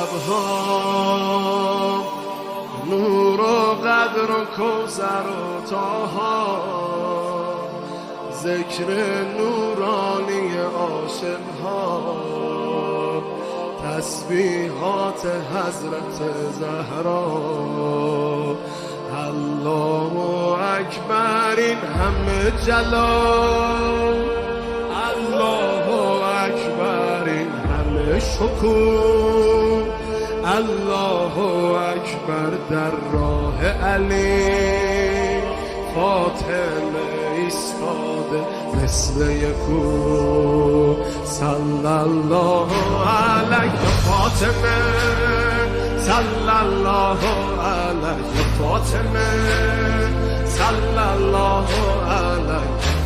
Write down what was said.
شبها، نور و قدر و کوثر و طاها، ذکر نورانی عاشقها، تسبیحات حضرت زهرا. الله اکبر این همه جلال، الله اکبر این همه شکوه، الله اکبر در راه علی، فاطمه ایستاده مثل یکو. صلی الله علیه فاطمه، صلی الله علیه فاطمه، صلی الله علیه